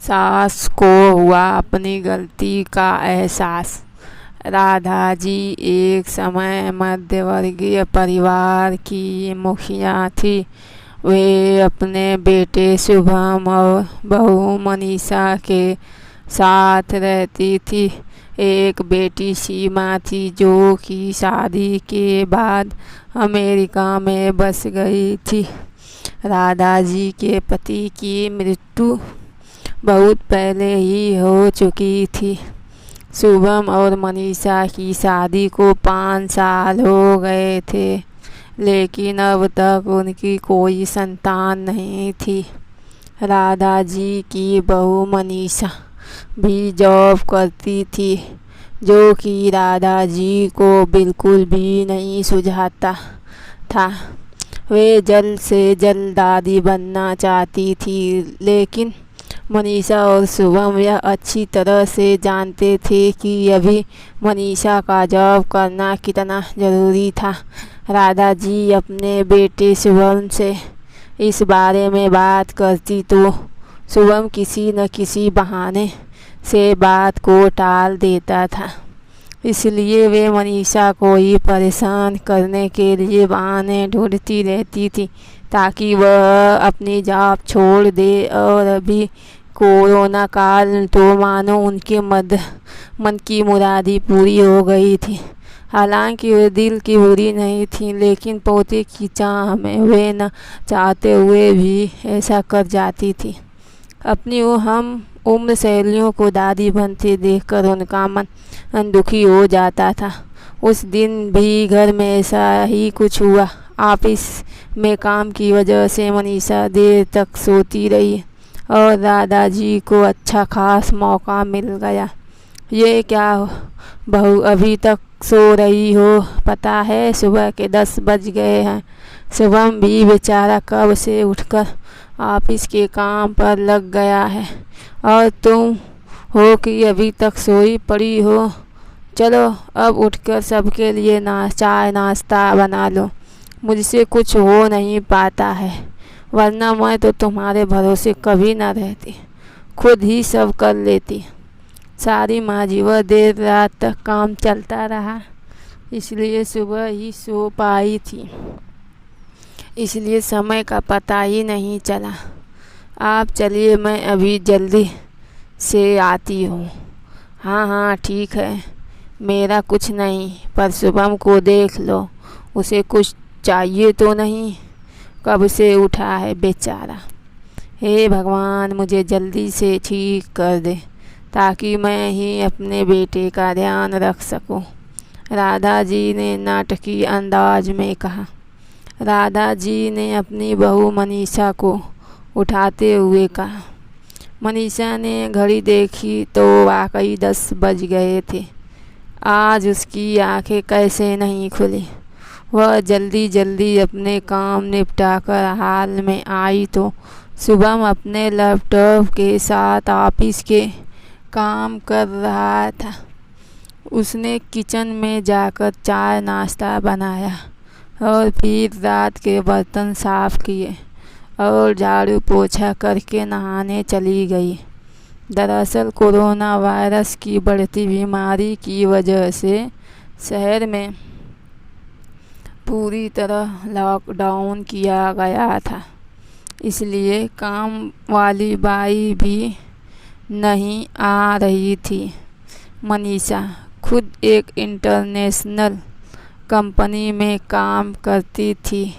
सास को हुआ अपनी गलती का एहसास। राधा जी एक समय मध्यवर्गीय परिवार की मुखिया थी। वे अपने बेटे शुभम और बहू मनीषा के साथ रहती थी। एक बेटी सीमा थी जो कि शादी के बाद अमेरिका में बस गई थी। राधा जी के पति की मृत्यु बहुत पहले ही हो चुकी थी। शुभम और मनीषा की शादी को 5 साल हो गए थे, लेकिन अब तक उनकी कोई संतान नहीं थी। राधा जी की बहू मनीषा भी जॉब करती थी, जो कि राधा जी को बिल्कुल भी नहीं सुझाता था। वे जल्द से जल्द दादी बनना चाहती थी, लेकिन मनीषा और शुभम यह अच्छी तरह से जानते थे कि अभी मनीषा का जॉब करना कितना ज़रूरी था। राधा जी अपने बेटे शुभम से इस बारे में बात करती तो शुभम किसी न किसी बहाने से बात को टाल देता था। इसलिए वे मनीषा को ही परेशान करने के लिए बहाने ढूंढती रहती थी, ताकि वह अपनी जॉब छोड़ दे। और अभी कोरोना काल तो मानो उनके मन की मुरादी पूरी हो गई थी। हालांकि वे दिल की बुरी नहीं थी, लेकिन पोते की चाह में वे न चाहते हुए भी ऐसा कर जाती थी। अपनी वो हम उम्र सहेलियों को दादी बनते देखकर उनका मन दुखी हो जाता था। उस दिन भी घर में ऐसा ही कुछ हुआ। ऑफिस में काम की वजह से मनीषा देर तक सोती रही और दादाजी को अच्छा खास मौका मिल गया। ये क्या बहू, अभी तक सो रही हो? पता है सुबह के 10 बज गए हैं। शुभम भी बेचारा कब से उठकर ऑफिस के काम पर लग गया है, और तुम हो कि अभी तक सोई पड़ी हो। चलो अब उठकर सबके लिए चाय नाश्ता बना लो। मुझसे कुछ हो नहीं पाता है, वरना मैं तो तुम्हारे भरोसे कभी ना रहती, खुद ही सब कर लेती। सारी माजी वह देर रात तक काम चलता रहा, इसलिए सुबह ही सो पाई थी, इसलिए समय का पता ही नहीं चला। आप चलिए, मैं अभी जल्दी से आती हूँ। हाँ हाँ ठीक है, मेरा कुछ नहीं, पर शुभम को देख लो, उसे कुछ चाहिए तो नहीं? कब से उठा है बेचारा। हे भगवान, मुझे जल्दी से ठीक कर दे, ताकि मैं ही अपने बेटे का ध्यान रख सकूं। राधा जी ने नाटकीय अंदाज में कहा। राधा जी ने अपनी बहू मनीषा को उठाते हुए कहा। मनीषा ने घड़ी देखी तो वाकई 10 बज गए थे। आज उसकी आंखें कैसे नहीं खुली। वह जल्दी जल्दी अपने काम निपटाकर हाल में आई तो शुभम अपने लैपटॉप के साथ ऑफिस के काम कर रहा था। उसने किचन में जाकर चाय नाश्ता बनाया और फिर रात के बर्तन साफ किए और झाड़ू पोछा करके नहाने चली गई। दरअसल कोरोना वायरस की बढ़ती बीमारी की वजह से शहर में पूरी तरह लॉकडाउन किया गया था, इसलिए काम वाली बाई भी नहीं आ रही थी। मनीषा खुद एक इंटरनेशनल कंपनी में काम करती थी।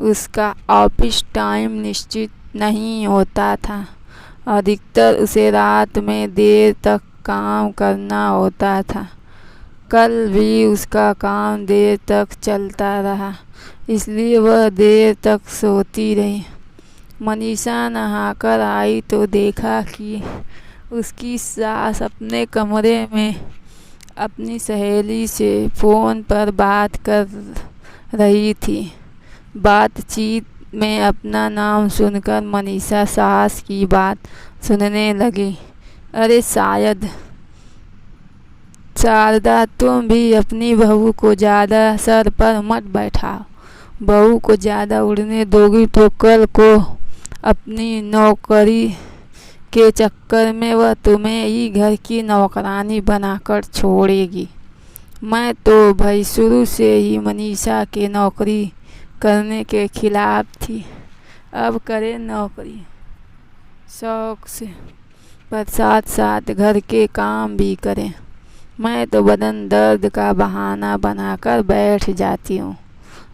उसका ऑफिस टाइम निश्चित नहीं होता था। अधिकतर उसे रात में देर तक काम करना होता था। कल भी उसका काम देर तक चलता रहा, इसलिए वह देर तक सोती रही। मनीषा नहाकर आई तो देखा कि उसकी सास अपने कमरे में अपनी सहेली से फ़ोन पर बात कर रही थी। बातचीत में अपना नाम सुनकर मनीषा सास की बात सुनने लगी। अरे शारदा, तुम भी अपनी बहू को ज़्यादा सर पर मत बैठाओ। बहू को ज़्यादा उड़ने दोगी तो कल को अपनी नौकरी के चक्कर में वह तुम्हें ही घर की नौकरानी बनाकर छोड़ेगी। मैं तो भाई शुरू से ही मनीषा के नौकरी करने के खिलाफ थी। अब करे नौकरी शौक से, पर साथ साथ घर के काम भी करें। मैं तो बदन दर्द का बहाना बनाकर बैठ जाती हूँ,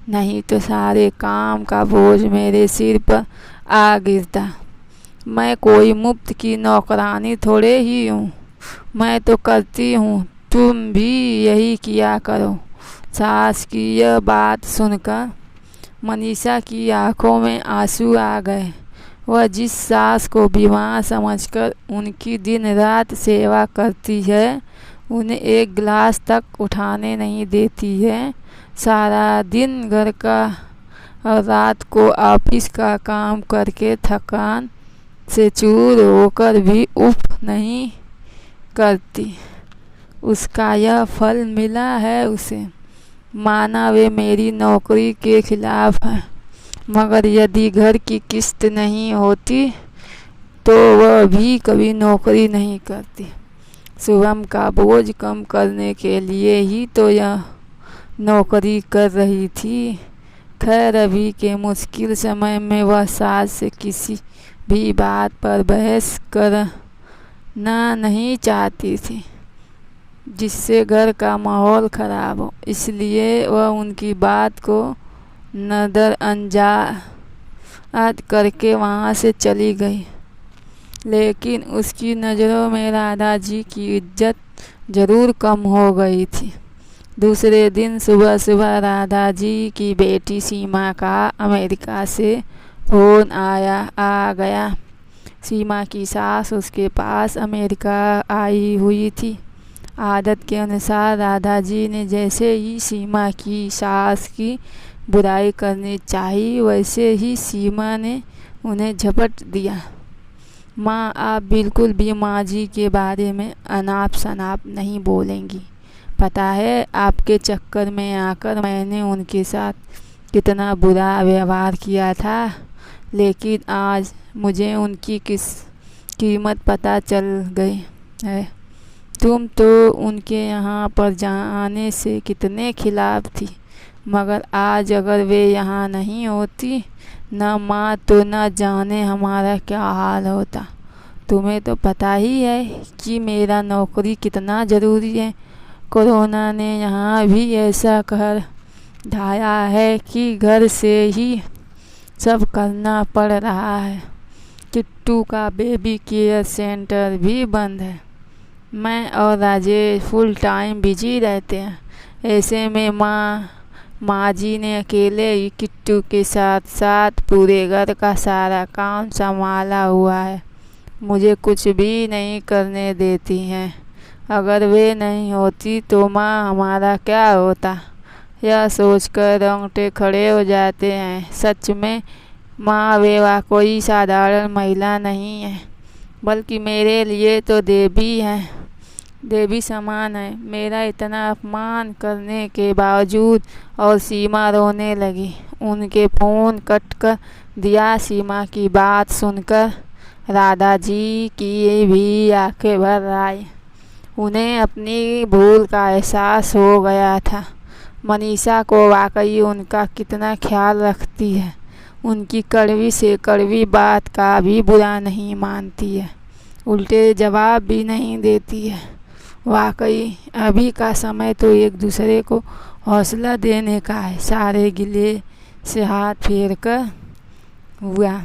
नहीं तो सारे काम का बोझ मेरे सिर पर आ गिरता। मैं कोई मुफ्त की नौकरानी थोड़े ही हूँ। मैं तो करती हूँ, तुम भी यही किया करो। सास की यह बात सुनकर मनीषा की आंखों में आंसू आ गए। वह जिस सास को बीमार समझकर उनकी दिन रात सेवा करती है, उन्हें एक गिलास तक उठाने नहीं देती है, सारा दिन घर का और रात को ऑफिस का काम करके थकान से चूर होकर भी उफ नहीं करती, उसका यह फल मिला है उसे। माना वे मेरी नौकरी के खिलाफ है, मगर यदि घर की किस्त नहीं होती तो वह भी कभी नौकरी नहीं करती। शुभम का बोझ कम करने के लिए ही तो यह नौकरी कर रही थी। खैर अभी के मुश्किल समय में वह सास से किसी भी बात पर बहस करना नहीं चाहती थी जिससे घर का माहौल खराब हो, इसलिए वह उनकी बात को नज़रअंदाज करके वहाँ से चली गई। लेकिन उसकी नज़रों में राधा जी की इज्जत ज़रूर कम हो गई थी। दूसरे दिन सुबह सुबह राधा जी की बेटी सीमा का अमेरिका से फ़ोन आ गया। सीमा की सास उसके पास अमेरिका आई हुई थी। आदत के अनुसार राधा जी ने जैसे ही सीमा की सास की बुराई करनी चाहिए, वैसे ही सीमा ने उन्हें झपट दिया। माँ, आप बिल्कुल भी माँ जी के बारे में अनाप शनाप नहीं बोलेंगी। पता है आपके चक्कर में आकर मैंने उनके साथ कितना बुरा व्यवहार किया था, लेकिन आज मुझे उनकी किस कीमत पता चल गई है। तुम तो उनके यहाँ पर जाने से कितने खिलाफ थी, मगर आज अगर वे यहाँ नहीं होती, न माँ तो न जाने हमारा क्या हाल होता। तुम्हें तो पता ही है कि मेरा नौकरी कितना ज़रूरी है। कोरोना ने यहाँ भी ऐसा कर ढाया है कि घर से ही सब करना पड़ रहा है। किट्टू का बेबी केयर सेंटर भी बंद है। मैं और राजेश फुल टाइम बिजी रहते हैं। ऐसे में माँ जी ने अकेले ही किट्टू के साथ साथ पूरे घर का सारा काम संभाला हुआ है। मुझे कुछ भी नहीं करने देती हैं। अगर वे नहीं होती तो माँ हमारा क्या होता, यह सोचकर रोंगटे खड़े हो जाते हैं। सच में माँ वे कोई साधारण महिला नहीं है, बल्कि मेरे लिए तो देवी है, देवी समान है। मेरा इतना अपमान करने के बावजूद और सीमा रोने लगी। उनके फ़ोन कट कर दिया। सीमा की बात सुनकर राधा जी की भी आंखें भर आई। उन्हें अपनी भूल का एहसास हो गया था। मनीषा को वाकई उनका कितना ख्याल रखती है। उनकी कड़वी से कड़वी बात का भी बुरा नहीं मानती है, उल्टे जवाब भी नहीं देती है। वाकई अभी का समय तो एक दूसरे को हौसला देने का है। सारे गिले से हाथ फेर कर हुआ।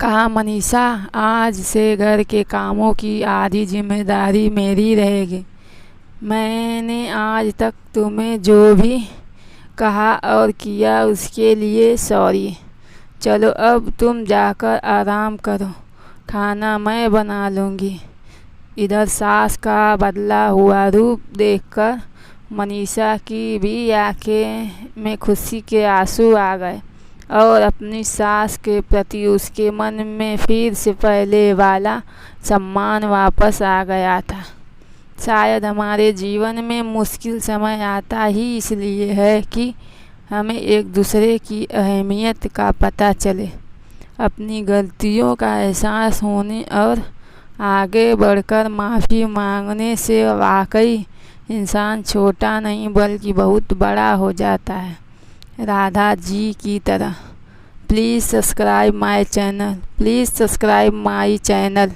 कहा, मनीषा, आज से घर के कामों की आधी जिम्मेदारी मेरी रहेगी। मैंने आज तक तुम्हें जो भी कहा और किया उसके लिए सॉरी। चलो अब तुम जाकर आराम करो, खाना मैं बना लूँगी। इधर सास का बदला हुआ रूप देखकर मनीषा की भी आंखें में खुशी के आंसू आ गए और अपनी सास के प्रति उसके मन में फिर से पहले वाला सम्मान वापस आ गया था। शायद हमारे जीवन में मुश्किल समय आता ही इसलिए है कि हमें एक दूसरे की अहमियत का पता चले। अपनी गलतियों का एहसास होने और आगे बढ़कर माफ़ी मांगने से वाकई इंसान छोटा नहीं बल्कि बहुत बड़ा हो जाता है, राधा जी की तरह। Please subscribe my channel.